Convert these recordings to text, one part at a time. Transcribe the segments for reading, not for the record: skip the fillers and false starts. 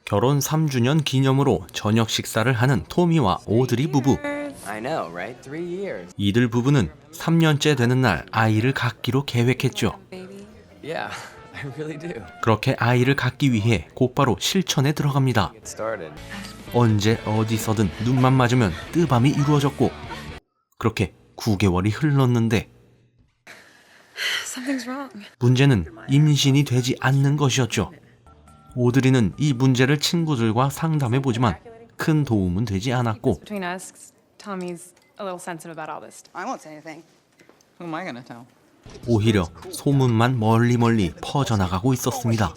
결혼 3주년 기념으로 저녁 식사를 하는 토미와 오드리 부부. I know, right? 3 years. 이들 부부는 3년째 되는 날 아이를 갖기로 계획했죠. Yeah, I really do. 그렇게 아이를 갖기 위해 곧바로 실천에 들어갑니다. Get started. 언제 어디서든 눈만 맞으면 뜨밤이 이루어졌고, 그렇게 9개월이 흘렀는데 Something's wrong. 문제는 임신이 되지 않는 것이었죠. 오드리는 이 문제를 친구들과 상담해보지만 큰 도움은 되지 않았고, Between us, Tommy's a little sensitive about all this. I won't say anything. Who am I gonna tell? 오히려 소문만 멀리 퍼져나가고 있었습니다.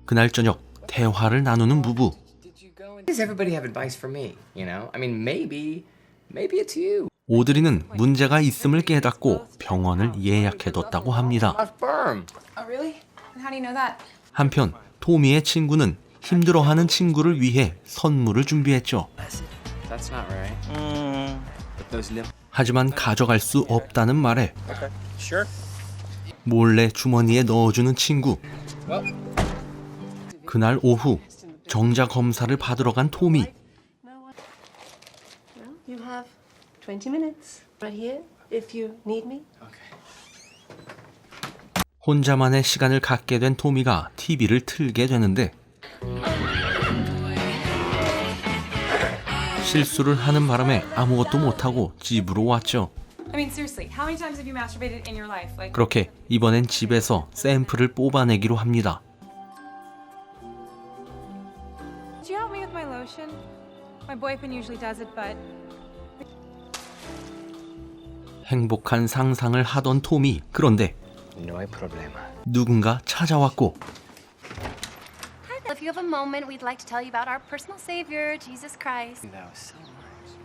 그날 저녁 대화를 나누는 부부. Does everybody have advice for me? You know? I mean, maybe it's you. 오드리는 문제가 있음을 깨닫고 병원을 예약해뒀다고 합니다. A sperm. Oh, really? And how do you know that? 한편 토미의 친구는 힘들어하는 친구를 위해 선물을 준비했죠. That's not right. But those nipples. 하지만 가져갈 수 없다는 말에 Okay. Sure. 몰래 주머니에 넣어주는 친구. 그날 오후 정자 검사를 받으러 간 토미. Well, you have 20 minutes right here if you need me. 혼자만의 시간을 갖게 된 토미가 TV를 틀게 되는데 실수를 하는 바람에 아무것도 못하고 집으로 왔죠. I mean, seriously, how many times have you masturbated in your life? Like, 그렇게 이번엔 집에서 샘플을 뽑아내기로 합니다. could you help me with my lotion? My boyfriend usually does it, but 행복한 상상을 하던 토미. 그런데 No hay problema. 누군가 찾아왔고 If you have a moment, we'd like to tell you about our personal Savior, Jesus Christ. That was so nice.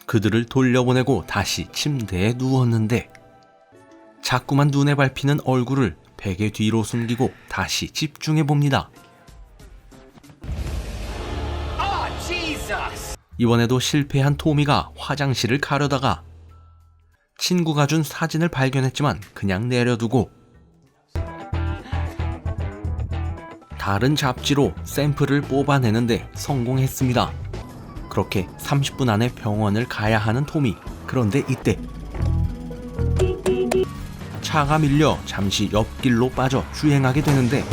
그들을 돌려보내고 다시 침대에 누웠는데 자꾸만 눈에 밟히는 얼굴을 베개 뒤로 숨기고 다시 집중해 봅니다. 이번에도 실패한 토미가 화장실을 가려다가 친구가 준 사진을 발견했지만 그냥 내려두고 다른 잡지로 샘플을 뽑아내는데 성공했습니다. 그렇게 30분 안에 병원을 가야 하는 토미. 그런데 이때 차가 밀려 잠시 옆길로 빠져 주행하게 되는데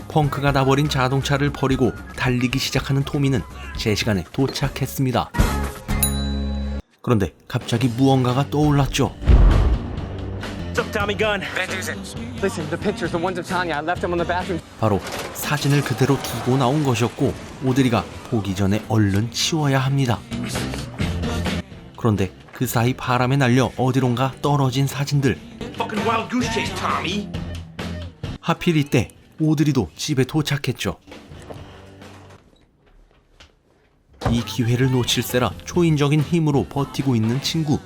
펑크가 나버린 자동차를 버리고 달리기 시작하는 토미는 제 시간에 도착했습니다. 그런데 갑자기 무언가가 떠올랐죠. Listen, the pictures, the ones of Tanya, I left them on the bathroom. 바로 사진을 그대로 두고 나온 것이었고 오드리가 보기 전에 얼른 치워야 합니다. 그런데 그 사이 바람에 날려 어디론가 떨어진 사진들. 하필 이때 오드리도 집에 도착했죠. 이 기회를 놓칠세라 초인적인 힘으로 버티고 있는 친구.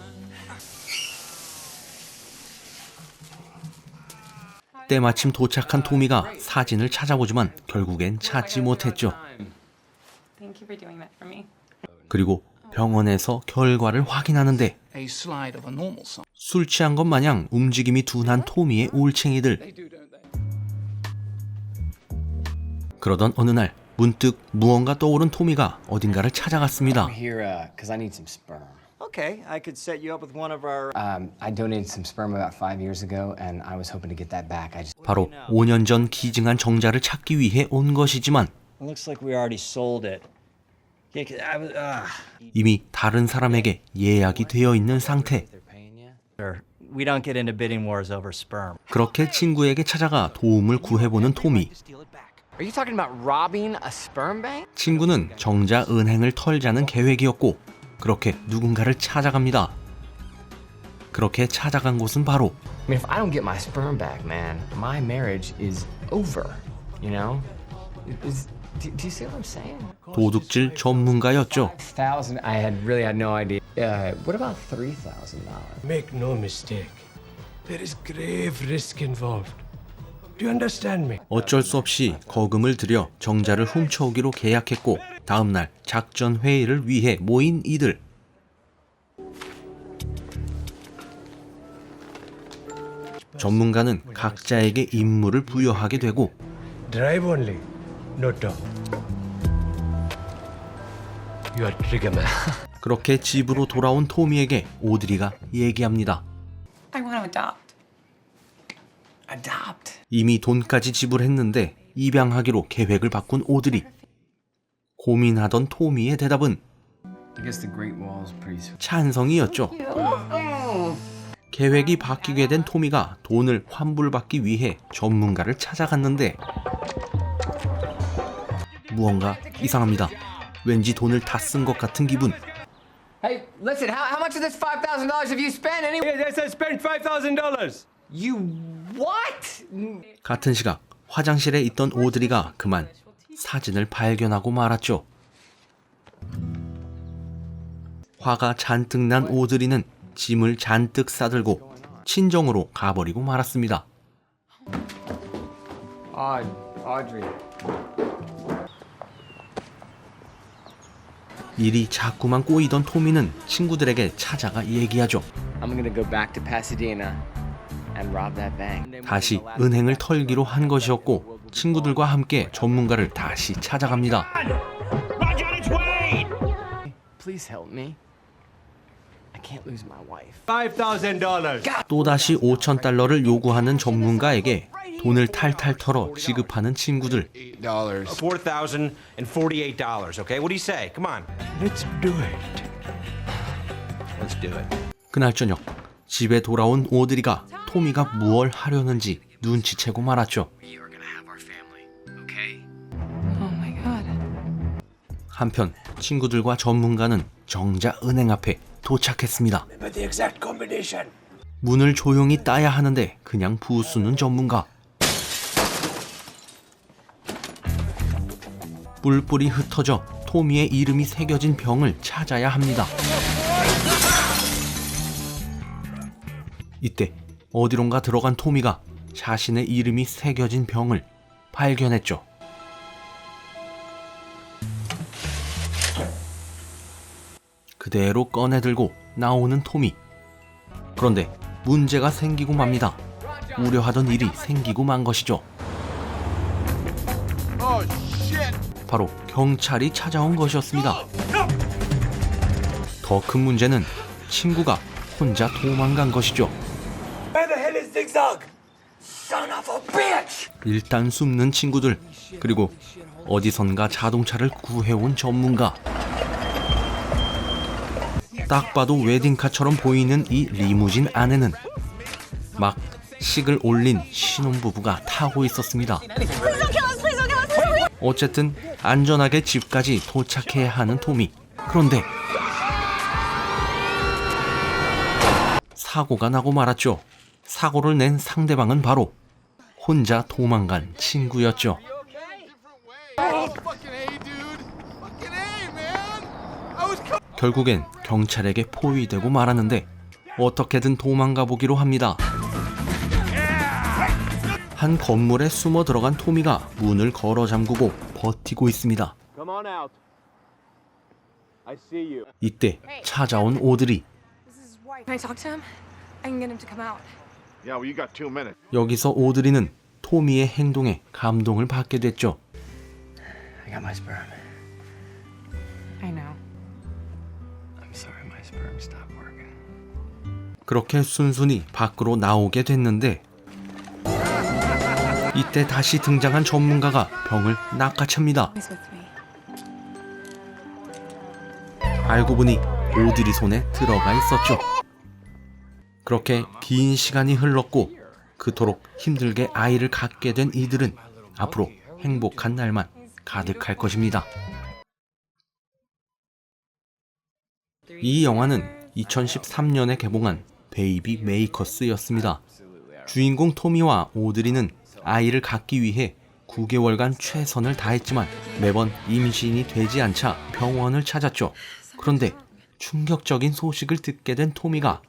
때마침 도착한 토미가 사진을 찾아보지만 결국엔 찾지 못했죠. thank you for doing that for me. 그리고 병원에서 결과를 확인하는데 A slide of a normal size. 술 취한 것 마냥 움직임이 둔한 토미의 올챙이들. 그러던 어느 날 문득 무언가 떠오른 토미가 어딘가를 찾아갔습니다. I'm here because I need some sperm. Okay, I could set you up with one of our. I donated some sperm about 5 years ago, and I was hoping to get that back. I just 바로 5년 전 기증한 정자를 찾기 위해 온 것이지만 Looks like we already sold it. Yeah, 'cause I was. 이미 다른 사람에게 예약이 되어 있는 상태. they're paying you. Sir, we don't get into bidding wars over sperm. 그렇게 친구에게 찾아가 도움을 구해보는 토미. Are you talking about robbing a sperm bank? 친구는 정자 은행을 털자는 계획이었고 그렇게 누군가를 찾아갑니다. 그렇게 찾아간 곳은 바로 I mean, if I don't get my sperm back, man, my marriage is over. You know? Do you see what I'm saying? 도둑질 전문가였죠. 1,000. I really had no idea. What about $3,000? Make no mistake. There is grave risk involved. Do you understand me? 어쩔 수 없이 거금을 들여 정자를 훔쳐오기로 계약했고 다음날 작전 회의를 위해 모인 이들. 전문가는 각자에게 임무를 부여하게 되고 Drive only, no talk. You are trigger man. 그렇게 집으로 돌아온 토미에게 오드리가 얘기합니다. I want to adopt. Adopt. 이미 돈까지 지불했는데 입양하기로 계획을 바꾼 오드리. 고민하던 토미의 대답은 I guess the Great Wall's pretty. 찬성이었죠. 계획이 바뀌게 된 토미가 돈을 환불받기 위해 전문가를 찾아갔는데 무언가 이상합니다. 왠지 돈을 다 쓴 것 같은 기분. Hey, listen. How much of this $5,000 have you spent? Yes, I spent $5,000. You what? 같은 시각 화장실에 있던 오드리가 그만 사진을 발견하고 말았죠. 화가 잔뜩 난 오드리는 짐을 잔뜩 싸들고 친정으로 가버리고 말았습니다. Audrey. 일이 자꾸만 꼬이던 토미는 친구들에게 찾아가 얘기하죠. I'm gonna go back to Pasadena and rob that bank. 다시 은행을 털기로 한 것이었고 친구들과 함께 전문가를 다시 찾아갑니다. Please help me. I can't lose my wife. $5,000. 또다시 $5,000를 요구하는 전문가에게 돈을 탈탈 털어 지급하는 친구들. $4,048. Okay, what do you say? Come on. Let's do it. Let's do it. 그날 저녁 집에 돌아온 오드리가 토미가 무얼 하려는지 눈치채고 말았죠. Oh my god. 한편 친구들과 전문가는 정자 은행 앞에 도착했습니다. But the exact combination. 문을 조용히 따야 하는데 그냥 부수는 전문가. 뿔뿔이 흩어져 토미의 이름이 새겨진 병을 찾아야 합니다. 이때 어디론가 들어간 토미가 자신의 이름이 새겨진 병을 발견했죠. 그대로 꺼내들고 나오는 토미. 그런데 문제가 생기고 맙니다. 우려하던 일이 생기고 만 것이죠. 바로 경찰이 찾아온 것이었습니다. 더 큰 문제는 친구가 혼자 도망간 것이죠. Where the hell is Zigzag? Son of a bitch! 일단 숨는 친구들, 그리고 어디선가 자동차를 구해온 전문가. 딱 봐도 웨딩카처럼 보이는 이 리무진 안에는 막 식을 올린 신혼부부가 타고 있었습니다. 어쨌든 안전하게 집까지 도착해야 하는 토미. 그런데 사고가 나고 말았죠. 사고를 낸 상대방은 바로 혼자 도망간 친구였죠. 결국엔 경찰에게 포위되고 말았는데 어떻게든 도망가 보기로 합니다. 한 건물에 숨어 들어간 토미가 문을 걸어 잠그고 버티고 있습니다. 이때 찾아온 오드리. Can I talk to him? I can get him to come out. Yeah, well, you got 2 minutes. 여기서 오드리는 토미의 행동에 감동을 받게 됐죠. I got my sperm. I know. I'm sorry, my sperm stopped working. 그렇게 순순히 밖으로 나오게 됐는데 이때 다시 등장한 전문가가 병을 낚아챕니다. He's with me. 알고 보니 오드리 손에 들어가 있었죠. 그렇게 긴 시간이 흘렀고 그토록 힘들게 아이를 갖게 된 이들은 앞으로 행복한 날만 가득할 것입니다. 이 영화는 2013년에 개봉한 베이비 메이커스였습니다. 주인공 토미와 오드리는 아이를 갖기 위해 9개월간 최선을 다했지만 매번 임신이 되지 않자 병원을 찾았죠. 그런데 충격적인 소식을 듣게 된 토미가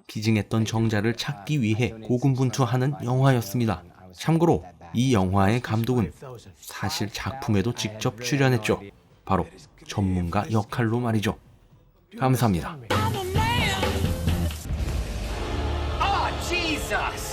기증했던 정자를 찾기 위해 고군분투하는 영화였습니다. 참고로 이 영화의 감독은 사실 작품에도 직접 출연했죠. 바로 전문가 역할로 말이죠. 감사합니다. Oh, Jesus!